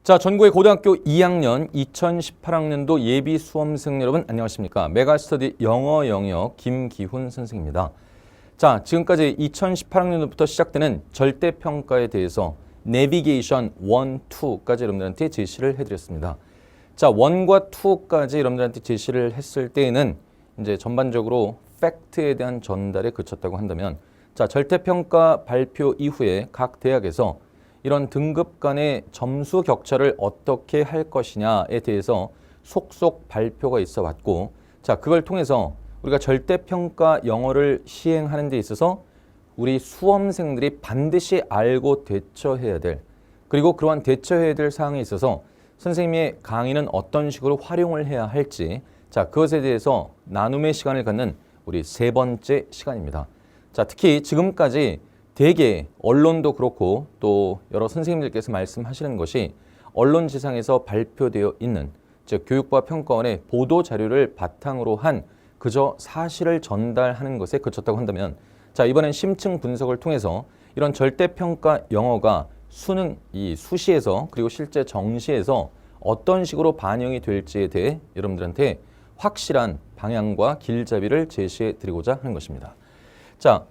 자, 전국의 고등학교 2학년 2018학년도 예비 수험생 여러분 안녕하십니까? 메가스터디 영어 영역 김기훈 선생입니다. 자, 지금까지 2018학년도부터 시작되는 절대평가에 대해서 내비게이션 1, 2까지 여러분들한테 제시를 해드렸습니다. 자, 1과 2까지 여러분들한테 제시를 했을 때에는 이제 전반적으로 팩트에 대한 전달에 그쳤다고 한다면, 자, 절대평가 발표 이후에 각 대학에서 이런 등급 간의 점수 격차를 어떻게 할 것이냐에 대해서 속속 발표가 있어 왔고, 자, 그걸 통해서 우리가 절대평가 영어를 시행하는 데 있어서 우리 수험생들이 반드시 알고 대처해야 될, 그리고 그러한 대처해야 될 사항에 있어서 선생님의 강의는 어떤 식으로 활용을 해야 할지, 자, 그것에 대해서 나눔의 시간을 갖는 우리 세 번째 시간입니다. 자, 특히 지금까지 대개 언론도 그렇고 또 여러 선생님들께서 말씀하시는 것이 언론지상에서 발표되어 있는, 즉 교육부와 평가원의 보도 자료를 바탕으로 한 그저 사실을 전달하는 것에 그쳤다고 한다면, 자, 이번엔 심층 분석을 통해서 이런 절대평가 영어가 수능, 이 수시에서 그리고 실제 정시에서 어떤 식으로 반영이 될지에 대해 여러분들한테 확실한 방향과 길잡이를 제시해 드리고자 하는 것입니다. 자,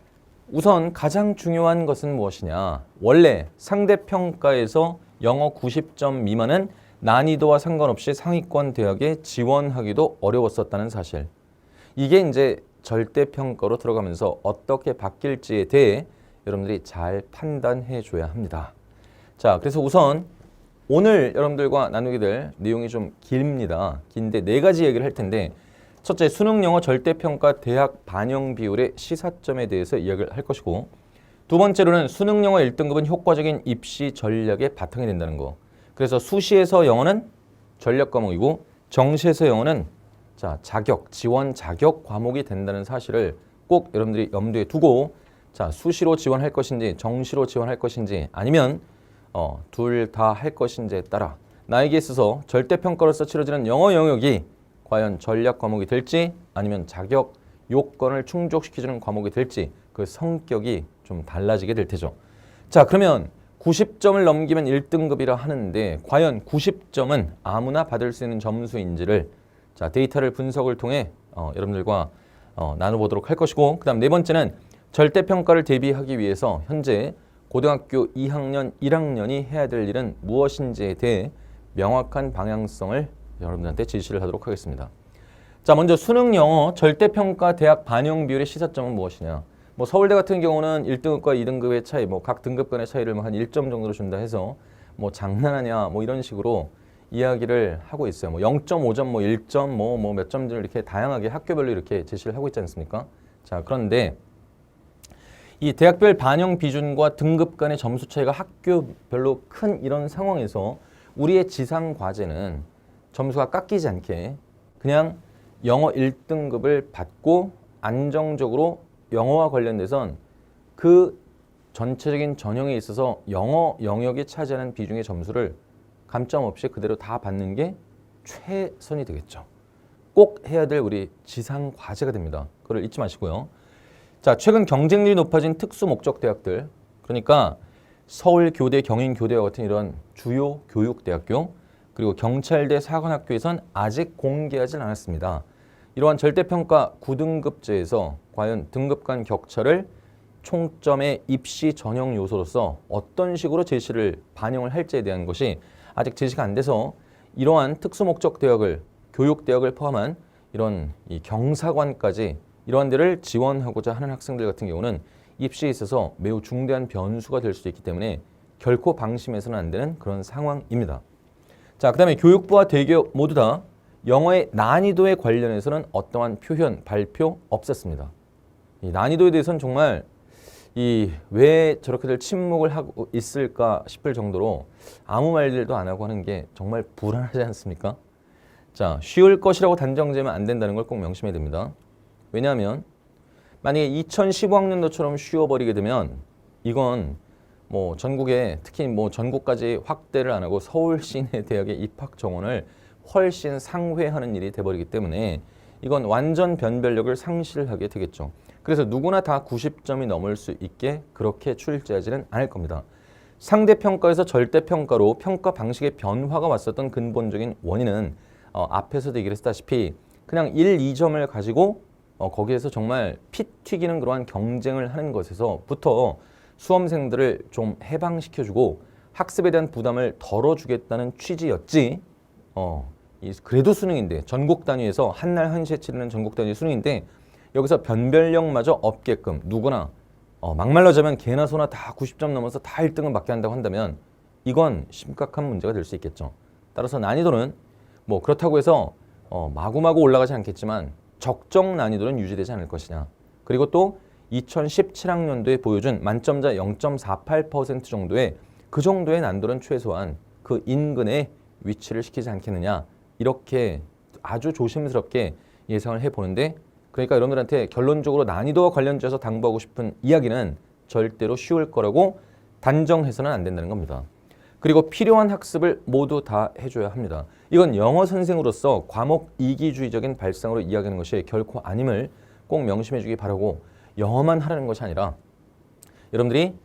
우선 가장 중요한 것은 무엇이냐? 원래 상대평가에서 영어 90점 미만은 난이도와 상관없이 상위권 대학에 지원하기도 어려웠었다는 사실. 이게 이제 절대평가로 들어가면서 어떻게 바뀔지에 대해 여러분들이 잘 판단해 줘야 합니다. 자, 그래서 우선 오늘 여러분들과 나누게 될 내용이 좀 깁니다. 긴데 네 가지 얘기를 할 텐데, 첫째, 수능 영어 절대평가 대학 반영 비율의 시사점에 대해서 이야기를 할 것이고, 두 번째로는 수능 영어 1등급은 효과적인 입시 전략의 바탕이 된다는 거. 그래서 수시에서 영어는 전략 과목이고 정시에서 영어는 자, 자격, 지원 자격 과목이 된다는 사실을 꼭 여러분들이 염두에 두고, 자, 수시로 지원할 것인지 정시로 지원할 것인지 아니면 둘 다 할 것인지에 따라 나에게 있어서 절대평가로서 치러지는 영어 영역이 과연 전략 과목이 될지 아니면 자격 요건을 충족시켜주는 과목이 될지 그 성격이 좀 달라지게 될 테죠. 자, 그러면 90점을 넘기면 1등급이라 하는데 과연 90점은 아무나 받을 수 있는 점수인지를, 자, 데이터를 분석을 통해 여러분들과 나눠보도록 할 것이고, 그 다음 네 번째는 절대평가를 대비하기 위해서 현재 고등학교 2학년, 1학년이 해야 될 일은 무엇인지에 대해 명확한 방향성을 여러분들한테 제시를 하도록 하겠습니다. 자, 먼저 수능 영어 절대평가 대학 반영 비율의 시사점은 무엇이냐? 뭐 서울대 같은 경우는 1등급과 2등급의 차이, 뭐 각 등급 간의 차이를 한 1점 정도로 준다 해서 뭐 장난하냐, 뭐 이런 식으로 이야기를 하고 있어요. 뭐 0.5점, 뭐 1점, 뭐 몇 점들 이렇게 다양하게 학교별로 이렇게 제시를 하고 있지 않습니까? 자, 그런데 이 대학별 반영 비준과 등급 간의 점수 차이가 학교별로 큰 이런 상황에서 우리의 지상 과제는 점수가 깎이지 않게 그냥 영어 1등급을 받고 안정적으로 영어와 관련돼선 그 전체적인 전형에 있어서 영어 영역이 차지하는 비중의 점수를 감점 없이 그대로 다 받는 게 최선이 되겠죠. 꼭 해야 될 우리 지상 과제가 됩니다. 그걸 잊지 마시고요. 자, 최근 경쟁률이 높아진 특수 목적 대학들, 그러니까 서울 교대, 경인 교대와 같은 이런 주요 교육대학교, 그리고 경찰대, 사관학교에선 아직 공개하진 않았습니다. 이러한 절대평가 9등급제에서 과연 등급 간 격차를 총점의 입시 전형 요소로서 어떤 식으로 제시를 반영을 할지에 대한 것이 아직 제시가 안 돼서, 이러한 특수목적 대학을, 교육대학을 포함한 이런 이 경사관까지 이러한 데를 지원하고자 하는 학생들 같은 경우는 입시에 있어서 매우 중대한 변수가 될 수도 있기 때문에 결코 방심해서는 안 되는 그런 상황입니다. 자, 그 다음에 교육부와 대기업 모두 다 영어의 난이도에 관련해서는 어떠한 표현, 발표 없었습니다. 이 난이도에 대해서는 정말 왜 저렇게들 침묵을 하고 있을까 싶을 정도로 아무 말들도 안 하고 하는 게 정말 불안하지 않습니까? 자, 쉬울 것이라고 단정지으면 안 된다는 걸 꼭 명심해야 됩니다. 왜냐하면 만약에 2015학년도처럼 쉬워버리게 되면 이건 뭐 전국에, 특히 뭐 전국까지 확대를 안 하고 서울 시내 대학의 입학 정원을 훨씬 상회하는 일이 돼버리기 때문에 이건 완전 변별력을 상실하게 되겠죠. 그래서 누구나 다 90점이 넘을 수 있게 그렇게 출제하지는 않을 겁니다. 상대평가에서 절대평가로 평가 방식의 변화가 왔었던 근본적인 원인은 앞에서도 얘기를 했다시피 그냥 1, 2점을 가지고 거기에서 정말 피 튀기는 그러한 경쟁을 하는 것에서부터 수험생들을 좀 해방시켜주고 학습에 대한 부담을 덜어주겠다는 취지였지. 그래도 수능인데 전국 단위에서 한날 한시에 치르는 전국 단위 수능인데 여기서 변별력마저 없게끔 누구나 막말로 하자면 개나 소나 다 90점 넘어서 다 1등을 맞게 한다고 한다면 이건 심각한 문제가 될 수 있겠죠. 따라서 난이도는 뭐 그렇다고 해서 마구마구 올라가지 않겠지만 적정 난이도는 유지되지 않을 것이냐. 그리고 또 2017학년도에 보여준 만점자 0.48% 정도의 그 정도의 난도는 최소한 그 인근에 위치를 시키지 않겠느냐. 이렇게 아주 조심스럽게 예상을 해보는데 그러니까 여러분들한테 결론적으로 난이도와 관련지어서 당부하고 싶은 이야기는 절대로 쉬울 거라고 단정해서는 안 된다는 겁니다. 그리고 필요한 학습을 모두 다 해줘야 합니다. 이건 영어 선생으로서 과목 이기주의적인 발상으로 이야기하는 것이 결코 아님을 꼭 명심해 주기 바라고 영어만 하라는 것이 아니라 여러분들이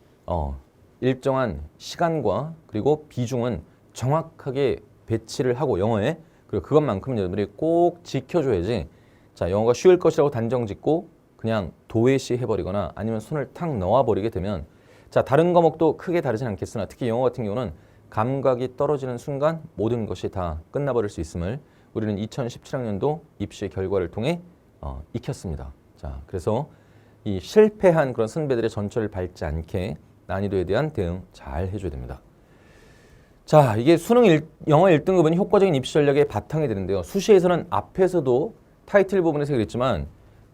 일정한 시간과 그리고 비중은 정확하게 배치를 하고 영어에 그리고 그것만큼은 여러분들이 꼭 지켜줘야지 자 영어가 쉬울 것이라고 단정 짓고 그냥 도외시 해버리거나 아니면 손을 탁 넣어버리게 되면 자 다른 과목도 크게 다르진 않겠으나 특히 영어 같은 경우는 감각이 떨어지는 순간 모든 것이 다 끝나버릴 수 있음을 우리는 2017학년도 입시 결과를 통해 익혔습니다. 자 그래서 이 실패한 그런 선배들의 전철을 밟지 않게 난이도에 대한 대응 잘 해줘야 됩니다. 자 이게 영어 1등급은 효과적인 입시 전략의 바탕이 되는데요. 수시에서는 앞에서도 타이틀 부분에서 그랬지만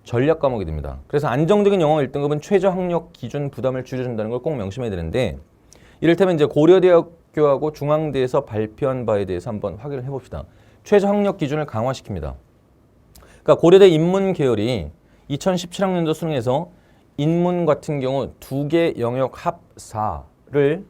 전략 과목이 됩니다. 그래서 안정적인 영어 1등급은 최저 학력 기준 부담을 줄여준다는 걸 꼭 명심해야 되는데 이를테면 이제 고려대학교하고 중앙대에서 발표한 바에 대해서 한번 확인을 해봅시다. 최저 학력 기준을 강화시킵니다. 그러니까 고려대 인문 계열이 2017학년도 수능에서 인문 같은 경우 2개 영역 합4를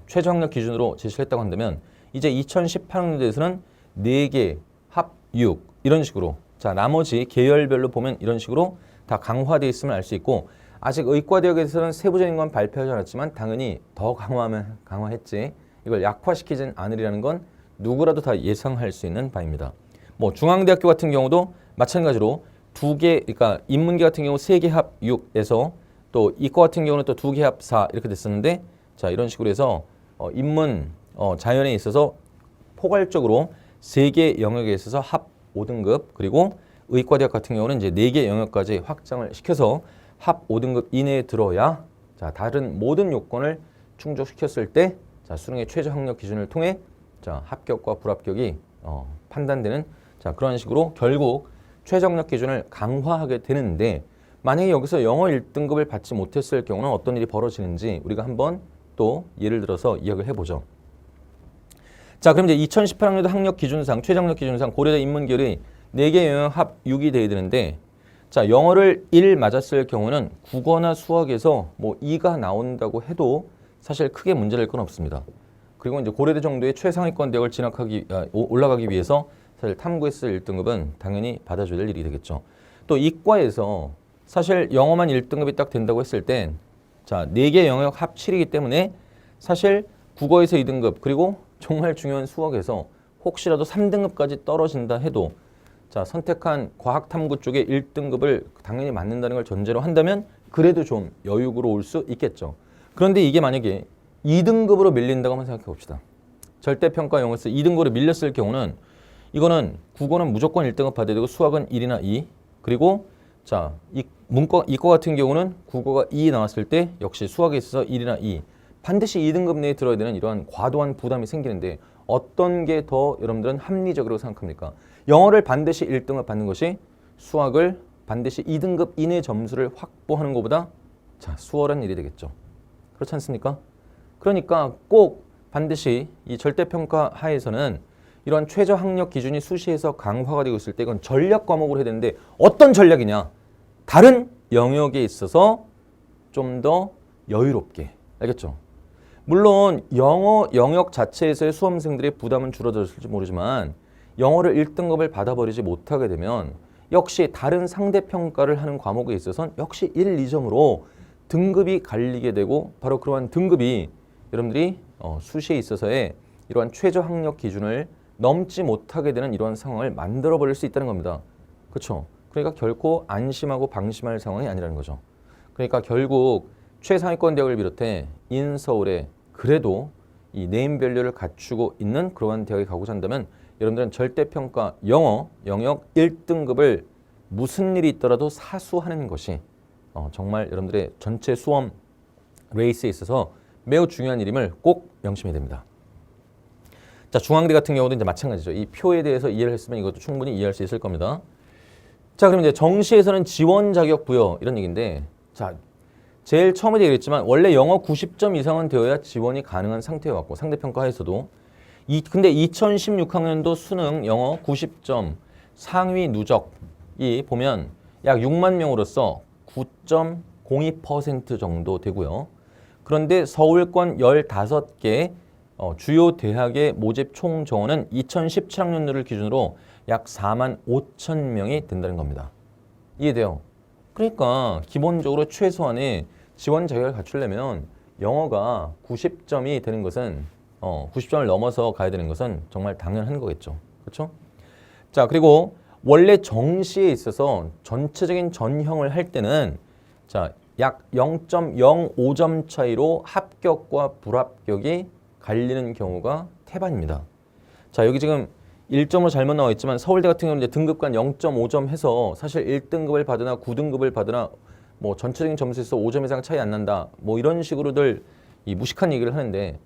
최저 학력 기준으로 제시를 했다고 한다면 이제 2018학년도에서는 4개 합6 이런 식으로 자 나머지 계열별로 보면 이런 식으로 다 강화되어 있음을 알 수 있고 아직 의과대학에서는 세부적인 건 발표하지 않았지만 당연히 더 강화했지 이걸 약화시키진 않으리라는 건 누구라도 다 예상할 수 있는 바입니다. 뭐 중앙대학교 같은 경우도 마찬가지로 2개 그러니까 인문계 같은 경우 3개 합 6에서 또 이과 같은 경우는 또 2개 합 4 이렇게 됐었는데 자 이런 식으로 해서 인문 자연에 있어서 포괄적으로 3개 영역에 있어서 합 5등급 그리고 의과대학 같은 경우는 이제 4개 영역까지 확장을 시켜서 합 5등급 이내에 들어야 자 다른 모든 요건을 충족시켰을 때 자 수능의 최저 학력 기준을 통해 자 합격과 불합격이 판단되는 자 그런 식으로 결국 최저 학력 기준을 강화하게 되는데 만약에 여기서 영어 1등급을 받지 못했을 경우는 어떤 일이 벌어지는지 우리가 한번 또 예를 들어서 이야기를 해보죠. 자 그럼 이제 2018학년도 학력 기준상 최저 학력 기준상 고려대 인문계열이 4개 영역 합 6이 돼야 되는데 자 영어를 1 맞았을 경우는 국어나 수학에서 뭐 2가 나온다고 해도 사실 크게 문제될 건 없습니다. 그리고 이제 고려대 정도의 최상위권 대학을 올라가기 위해서 사실 탐구에서 1등급은 당연히 받아줘야 될 일이 되겠죠. 또 이과에서 사실 영어만 1등급이 딱 된다고 했을 땐 자 4개 영역 합 7이기 때문에 사실 국어에서 2등급 그리고 정말 중요한 수학에서 혹시라도 3등급까지 떨어진다 해도 자 선택한 과학탐구 쪽에 1등급을 당연히 맞는다는 걸 전제로 한다면 그래도 좀 여유로 올 수 있겠죠. 그런데 이게 만약에 2등급으로 밀린다고 한번 생각해 봅시다. 절대평가 영어에서 2등급으로 밀렸을 경우는 이거는 국어는 무조건 1등급 받아야 되고 수학은 1이나 2 그리고 자 이과 같은 경우는 국어가 2 나왔을 때 역시 수학에 있어서 1이나 2 반드시 2등급 내에 들어야 되는 이러한 과도한 부담이 생기는데 어떤 게 더 여러분들은 합리적이라고 생각합니까? 영어를 반드시 1등급 받는 것이 수학을 반드시 2등급 이내 점수를 확보하는 것보다 자 수월한 일이 되겠죠. 그렇지 않습니까? 그러니까 꼭 반드시 이 절대평가 하에서는 이런 최저 학력 기준이 수시에서 강화가 되고 있을 때 이건 전략 과목으로 해야 되는데 어떤 전략이냐? 다른 영역에 있어서 좀 더 여유롭게 알겠죠? 물론 영어 영역 자체에서의 수험생들의 부담은 줄어들었을지 모르지만 영어를 1등급을 받아버리지 못하게 되면 역시 다른 상대평가를 하는 과목에 있어서는 역시 1, 2점으로 등급이 갈리게 되고 바로 그러한 등급이 여러분들이 수시에 있어서의 이러한 최저 학력 기준을 넘지 못하게 되는 이러한 상황을 만들어 버릴 수 있다는 겁니다. 그렇죠? 그러니까 결코 안심하고 방심할 상황이 아니라는 거죠. 그러니까 결국 최상위권 대학을 비롯해 인서울에 그래도 이 네임밸류를 갖추고 있는 그러한 대학에 가고자 한다면 여러분들은 절대평가 영어 영역 1등급을 무슨 일이 있더라도 사수하는 것이 정말 여러분들의 전체 수험 레이스에 있어서 매우 중요한 일임을 꼭 명심해야 됩니다. 자, 중앙대 같은 경우도 이제 마찬가지죠. 이 표에 대해서 이해를 했으면 이것도 충분히 이해할 수 있을 겁니다. 자, 그럼 이제 정시에서는 지원 자격 부여 이런 얘기인데, 자, 제일 처음에 얘기했지만 원래 영어 90점 이상은 되어야 지원이 가능한 상태였고 상대평가에서도 근데 2016학년도 수능 영어 90점 상위 누적이 보면 약 6만 명으로서 9.02% 정도 되고요. 그런데 서울권 15개 주요 대학의 모집 총 정원은 2017학년도를 기준으로 약 4만 5천 명이 된다는 겁니다. 이해돼요? 그러니까 기본적으로 최소한의 지원 자격을 갖추려면 영어가 90점이 되는 것은 90점을 넘어서 가야 되는 것은 정말 당연한 거겠죠. 그렇죠? 자, 그리고 원래 정시에 있어서 전체적인 전형을 할 때는 자, 약 0.05점 차이로 합격과 불합격이 갈리는 경우가 태반입니다. 자, 여기 지금 1점으로 잘못 나와 있지만 서울대 같은 경우는 이제 등급간 0.5점 해서 사실 1등급을 받으나 9등급을 받으나 뭐 전체적인 점수에서 5점 이상 차이 안 난다. 뭐 이런 식으로들 이 무식한 얘기를 하는데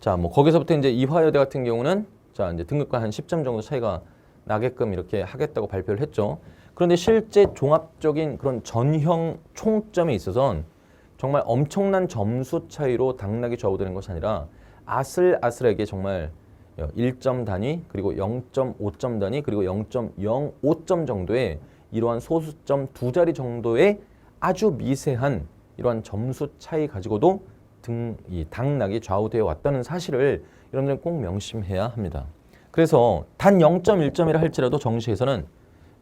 자, 뭐 거기서부터 이제 이화여대 같은 경우는 자, 이제 등급간 한 10점 정도 차이가 나게끔 이렇게 하겠다고 발표를 했죠. 그런데 실제 종합적인 그런 전형 총점에 있어서는 정말 엄청난 점수 차이로 당락이 좌우되는 것이 아니라 아슬아슬하게 정말 1점 단위 그리고 0.5점 단위 그리고 0.05점 정도의 이러한 소수점 두 자리 정도의 아주 미세한 이러한 점수 차이 가지고도 이 당락이 좌우되어 왔다는 사실을 여러분들은 꼭 명심해야 합니다. 그래서 단 0.1점이라 할지라도 정시에서는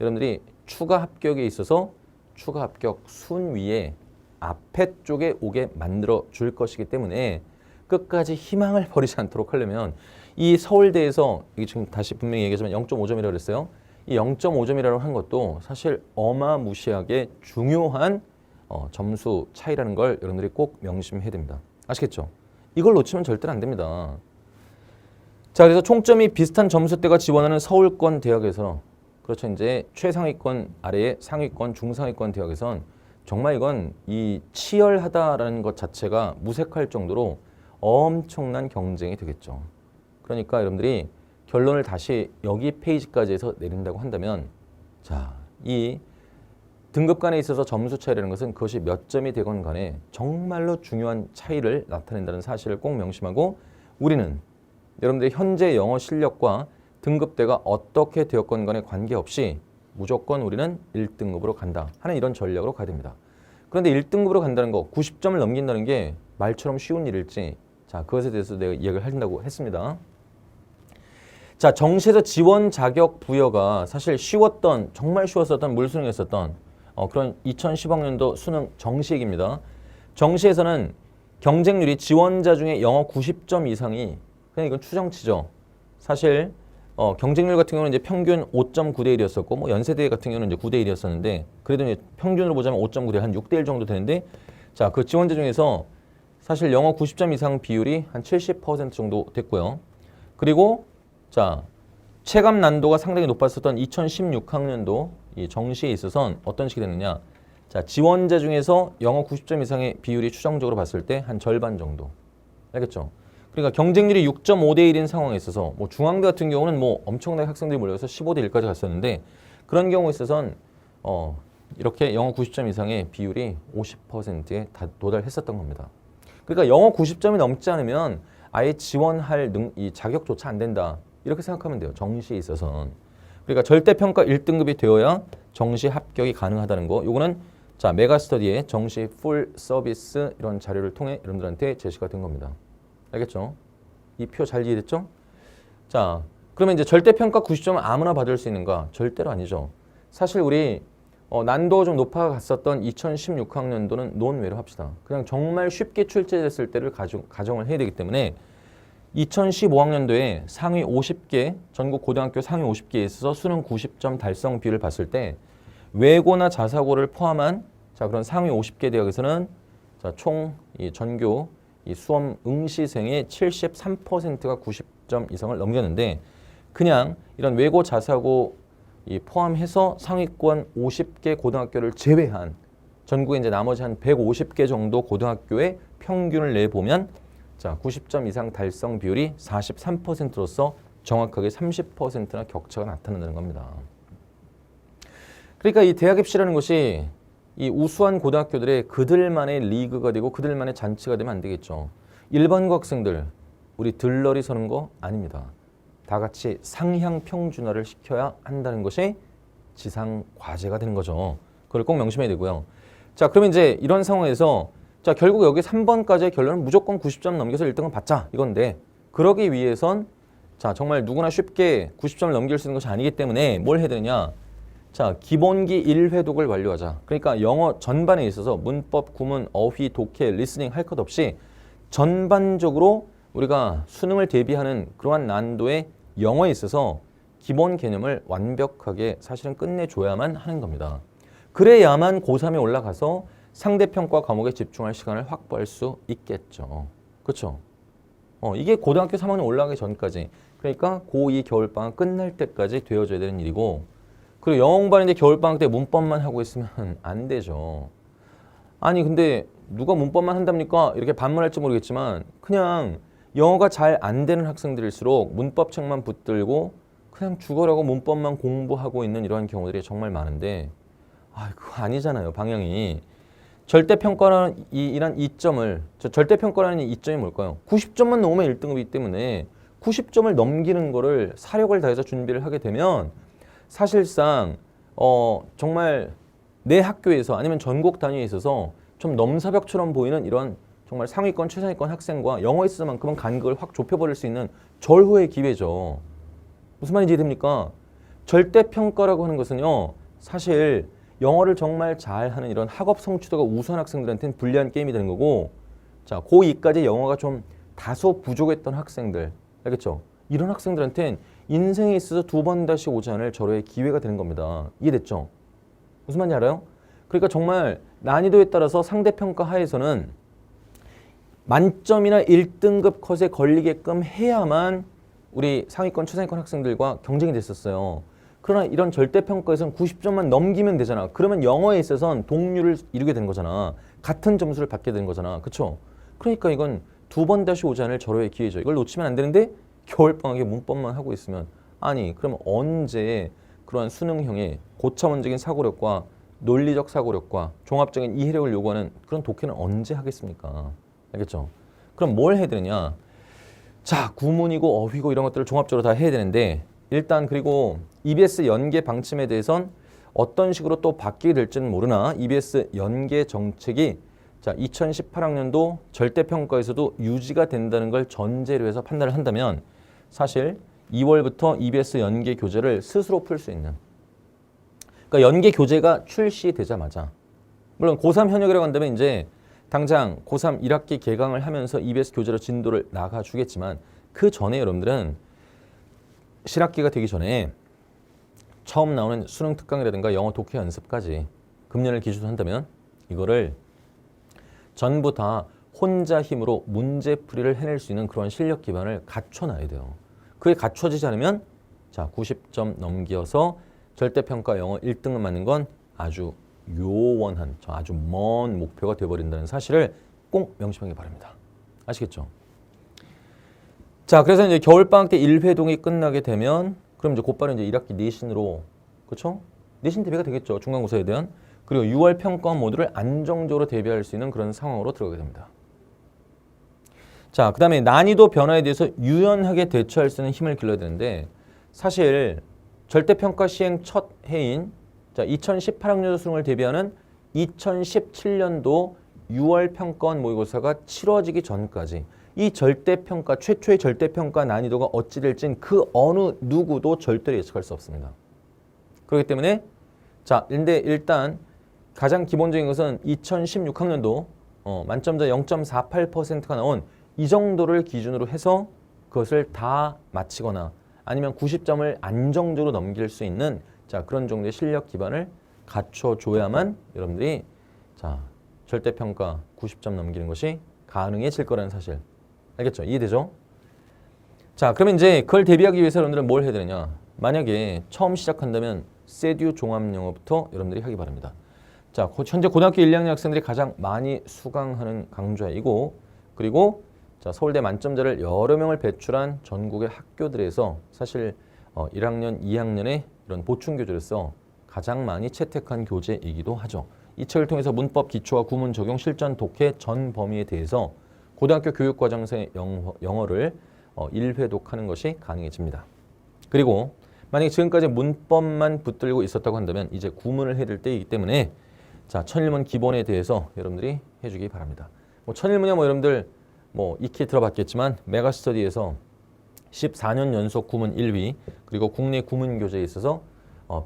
여러분들이 추가 합격에 있어서 추가 합격 순위에 앞에 쪽에 오게 만들어 줄 것이기 때문에 끝까지 희망을 버리지 않도록 하려면 이 서울대에서 이게 지금 다시 분명히 얘기하지만 0.5점이라고 그랬어요. 이 0.5점이라고 한 것도 사실 어마무시하게 중요한 점수 차이라는 걸 여러분들이 꼭 명심해야 됩니다. 아시겠죠? 이걸 놓치면 절대로 안 됩니다. 자, 그래서 총점이 비슷한 점수대가 지원하는 서울권 대학에서 그렇죠. 이제 최상위권 아래에 상위권, 중상위권 대학에선 정말 이건 이 치열하다라는 것 자체가 무색할 정도로 엄청난 경쟁이 되겠죠. 그러니까 여러분들이 결론을 다시 여기 페이지까지 해서 내린다고 한다면 자, 이 등급 간에 있어서 점수 차이라는 것은 그것이 몇 점이 되건 간에 정말로 중요한 차이를 나타낸다는 사실을 꼭 명심하고 우리는 여러분들의 현재 영어 실력과 등급대가 어떻게 되었건 간에 관계없이 무조건 우리는 1등급으로 간다 하는 이런 전략으로 가야 됩니다. 그런데 1등급으로 간다는 거 90점을 넘긴다는 게 말처럼 쉬운 일일지 자, 그것에 대해서 내가 이야기를 한다고 했습니다. 자, 정시에서 지원 자격 부여가 사실 쉬웠던 정말 쉬웠었던 물수능이었었던 그런 2010학년도 수능 정시액입니다. 정시에서는 경쟁률이 지원자 중에 영어 90점 이상이 그냥 이건 추정치죠. 사실 경쟁률 같은 경우는 이제 평균 5.9대 1이었었고 뭐 연세대 같은 경우는 이제 9대 1이었었는데 그래도 이제 평균으로 보자면 5.9대 한 6대 1 정도 되는데 자, 그 지원자 중에서 사실 영어 90점 이상 비율이 한 70% 정도 됐고요. 그리고 자, 체감 난도가 상당히 높았었던 2016학년도 이 정시에 있어서는 어떤 식이 됐느냐. 자, 지원자 중에서 영어 90점 이상의 비율이 추정적으로 봤을 때 한 절반 정도. 알겠죠? 그러니까 경쟁률이 6.5대 1인 상황에 있어서 뭐 중앙대 같은 경우는 뭐 엄청나게 학생들이 몰려서 15대 1까지 갔었는데 그런 경우에 있어서는 이렇게 영어 90점 이상의 비율이 50%에 도달했었던 겁니다. 그러니까 영어 90점이 넘지 않으면 아예 지원할 이 자격조차 안 된다. 이렇게 생각하면 돼요. 정시에 있어서는. 그러니까 절대평가 1등급이 되어야 정시 합격이 가능하다는 거. 요거는 자, 메가스터디의 정시 풀 서비스 이런 자료를 통해 여러분들한테 제시가 된 겁니다. 알겠죠? 이 표 잘 이해됐죠? 자, 그러면 이제 절대평가 90점은 아무나 받을 수 있는가? 절대로 아니죠. 사실 우리 난도가 좀 높아갔었던 2016학년도는 논외로 합시다. 그냥 정말 쉽게 출제됐을 때를 가정을 해야 되기 때문에 2015학년도에 상위 50개, 전국 고등학교 상위 50개에 있어서 수능 90점 달성 비율을 봤을 때 외고나 자사고를 포함한 그런 상위 50개 대학에서는 총 이 전교 이 수험 응시생의 73%가 90점 이상을 넘겼는데 그냥 이런 외고 자사고 포함해서 상위권 50개 고등학교를 제외한 전국에 이제 나머지 한 150개 정도 고등학교의 평균을 내보면 90점 이상 달성 비율이 43%로서 정확하게 30%나 격차가 나타난다는 겁니다. 그러니까 이 대학 입시라는 것이 이 우수한 고등학교들의 그들만의 리그가 되고 그들만의 잔치가 되면 안 되겠죠. 일반고 학생들, 우리 들러리 서는 거 아닙니다. 다 같이 상향 평준화를 시켜야 한다는 것이 지상 과제가 되는 거죠. 그걸 꼭 명심해야 되고요. 자, 그러면 이제 이런 상황에서 결국 여기 3번까지의 결론은 무조건 90점 넘겨서 1등을 받자 이건데 그러기 위해선 정말 누구나 쉽게 90점을 넘길 수 있는 것이 아니기 때문에 뭘 해야 되느냐? 기본기 1회독을 완료하자. 그러니까 영어 전반에 있어서 문법, 구문, 어휘, 독해, 리스닝 할 것 없이 전반적으로 우리가 수능을 대비하는 그러한 난도의 영어에 있어서 기본 개념을 완벽하게 사실은 끝내줘야만 하는 겁니다. 그래야만 고3에 올라가서 상대평가 과목에 집중할 시간을 확보할 수 있겠죠. 그렇죠? 이게 고등학교 3학년 올라가기 전까지 그러니까 고2 겨울방학 끝날 때까지 되어져야 되는 일이고 그리고 영어 공부하는데 겨울방학 때 문법만 하고 있으면 안 되죠. 아니 근데 누가 문법만 한답니까? 이렇게 반문할지 모르겠지만 그냥 영어가 잘 안 되는 학생들일수록 문법책만 붙들고 그냥 죽어라고 문법만 공부하고 있는 이러한 경우들이 정말 많은데 그거 아니잖아요. 방향이. 절대평가라는 이란 이점을 절대평가라는 이점이 뭘까요? 90점만 넘으면 1등급이기 때문에 90점을 넘기는 거를 사력을 다해서 준비를 하게 되면 사실상 정말 내 학교에서 아니면 전국 단위에 있어서 좀 넘사벽처럼 보이는 이런 정말 상위권, 최상위권 학생과 영어에 있어서만큼은 간극을 확 좁혀버릴 수 있는 절호의 기회죠. 무슨 말인지 이해됩니까? 절대평가라고 하는 것은요. 사실 영어를 정말 잘하는 이런 학업 성취도가 우수한 학생들한테는 불리한 게임이 되는 거고 고2까지 영어가 좀 다소 부족했던 학생들 알겠죠? 이런 학생들한테는 인생에 있어서 2번 다시 오지 않을 절호의 기회가 되는 겁니다. 이해됐죠? 무슨 말인지 알아요? 그러니까 정말 난이도에 따라서 상대평가 하에서는 만점이나 1등급 컷에 걸리게끔 해야만 우리 상위권, 최상위권 학생들과 경쟁이 됐었어요. 그러나 이런 절대평가에서는 90점만 넘기면 되잖아. 그러면 영어에 있어서는 동률을 이루게 되는 거잖아. 같은 점수를 받게 되는 거잖아. 그렇죠? 그러니까 이건 2번 다시 오지 않을 절호의 기회죠. 이걸 놓치면 안 되는데 겨울방학에 문법만 하고 있으면 그럼 언제 그러한 수능형의 고차원적인 사고력과 논리적 사고력과 종합적인 이해력을 요구하는 그런 독해는 언제 하겠습니까? 알겠죠? 그럼 뭘 해야 되느냐? 구문이고 어휘고 이런 것들을 종합적으로 다 해야 되는데 일단 그리고 EBS 연계 방침에 대해선 어떤 식으로 또 바뀌게 될지는 모르나 EBS 연계 정책이 2018학년도 절대평가에서도 유지가 된다는 걸 전제로 해서 판단을 한다면 사실 2월부터 EBS 연계 교재를 스스로 풀 수 있는 그러니까 연계 교재가 출시되자마자 물론 고3 현역이라고 한다면 이제 당장 고3 1학기 개강을 하면서 EBS 교재로 진도를 나가주겠지만 그 전에 여러분들은 실학기가 되기 전에 처음 나오는 수능 특강이라든가 영어 독해 연습까지 금년을 기준으로 한다면 이거를 전부 다 혼자 힘으로 문제풀이를 해낼 수 있는 그런 실력 기반을 갖춰놔야 돼요. 그게 갖춰지지 않으면 90점 넘겨서 절대평가 영어 1등을 맞는 건 아주 요원한 아주 먼 목표가 되어버린다는 사실을 꼭 명심하기 바랍니다. 아시겠죠? 그래서 이제 겨울방학 때 1회동이 끝나게 되면 그럼 이제 곧바로 이제 1학기 내신으로 그렇죠? 내신 대비가 되겠죠. 중간고사에 대한. 그리고 6월 평가 모두를 안정적으로 대비할 수 있는 그런 상황으로 들어가게 됩니다. 그 다음에 난이도 변화에 대해서 유연하게 대처할 수 있는 힘을 길러야 되는데 사실 절대평가 시행 첫 해인 2018학년도 수능을 대비하는 2017년도 6월 평가원 모의고사가 치러지기 전까지 이 절대평가, 최초의 절대평가 난이도가 어찌 될진 그 어느 누구도 절대로 예측할 수 없습니다. 그렇기 때문에 자, 근데 일단 가장 기본적인 것은 2016학년도 만점자 0.48%가 나온 이 정도를 기준으로 해서 그것을 다 마치거나 아니면 90점을 안정적으로 넘길 수 있는 자, 그런 정도의 실력 기반을 갖춰줘야만 여러분들이 자, 절대평가 90점 넘기는 것이 가능해질 거라는 사실. 알겠죠? 이해되죠? 자, 그러면 이제 그걸 대비하기 위해서 여러분들은 뭘 해야 되느냐? 만약에 처음 시작한다면 세듀 종합영어부터 여러분들이 하기 바랍니다. 자, 현재 고등학교 1, 2학년 학생들이 가장 많이 수강하는 강좌이고 그리고 자, 서울대 만점자를 여러 명을 배출한 전국의 학교들에서 사실 1학년, 2학년에 이런 보충 교재로서 가장 많이 채택한 교재이기도 하죠. 이 책을 통해서 문법 기초와 구문 적용 실전 독해 전 범위에 대해서 고등학교 교육과정에서의 영어를 1회독하는 것이 가능해집니다. 그리고 만약에 지금까지 문법만 붙들고 있었다고 한다면 이제 구문을 해야 될 때이기 때문에 자, 천일문 기본에 대해서 여러분들이 해주기 바랍니다. 천일문이야 여러분들 익히 들어봤겠지만 메가스터디에서 14년 연속 구문 1위 그리고 국내 구문 교재에 있어서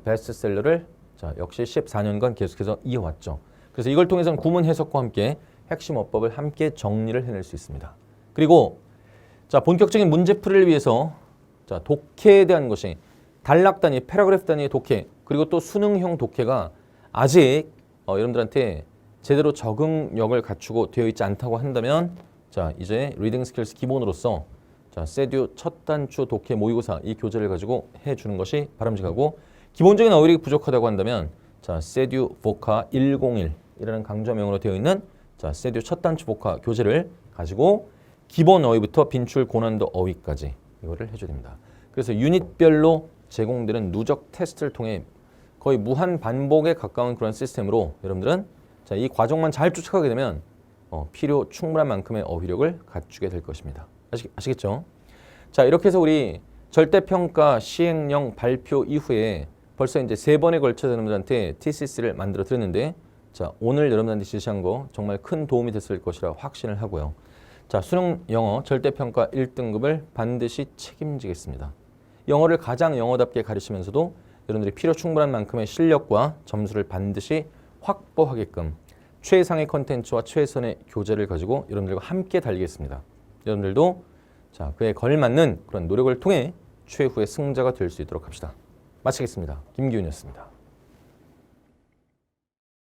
베스트셀러를 자, 역시 14년간 계속해서 이어왔죠. 그래서 이걸 통해서는 구문 해석과 함께 핵심 어법을 함께 정리를 해낼 수 있습니다. 그리고 자, 본격적인 문제풀이를 위해서 자, 독해에 대한 것이 단락 단위, 패러그래프 단위의 독해 그리고 또 수능형 독해가 아직 여러분들한테 제대로 적응력을 갖추고 되어 있지 않다고 한다면 자, 이제 리딩 스킬스 기본으로서 자, 세듀 첫 단추 독해 모의고사 이 교재를 가지고 해주는 것이 바람직하고 기본적인 어휘력이 부족하다고 한다면 자, 세듀 보카 101이라는 강좌명으로 되어 있는 자, 세듀 첫 단추 보카 교재를 가지고 기본 어휘부터 빈출 고난도 어휘까지 이거를 해줘야 됩니다. 그래서 유닛별로 제공되는 누적 테스트를 통해 거의 무한 반복에 가까운 그런 시스템으로 여러분들은 자, 이 과정만 잘 쫓아가게 되면 필요 충분한 만큼의 어휘력을 갖추게 될 것입니다. 아시겠죠? 자, 이렇게 해서 우리 절대평가 시행령 발표 이후에 벌써 이제 3번에 걸쳐서 여러분들한테 TCS를 만들어 드렸는데 자, 오늘 여러분들한테 지시한 거 정말 큰 도움이 됐을 것이라 확신을 하고요. 자, 수능 영어 절대평가 1등급을 반드시 책임지겠습니다. 영어를 가장 영어답게 가르치면서도 여러분들이 필요 충분한 만큼의 실력과 점수를 반드시 확보하게끔 최상의 컨텐츠와 최선의 교재를 가지고 여러분들과 함께 달리겠습니다. 여러분들도 자, 그에 걸맞는 그런 노력을 통해 최후의 승자가 될 수 있도록 합시다. 마치겠습니다. 김기훈이었습니다.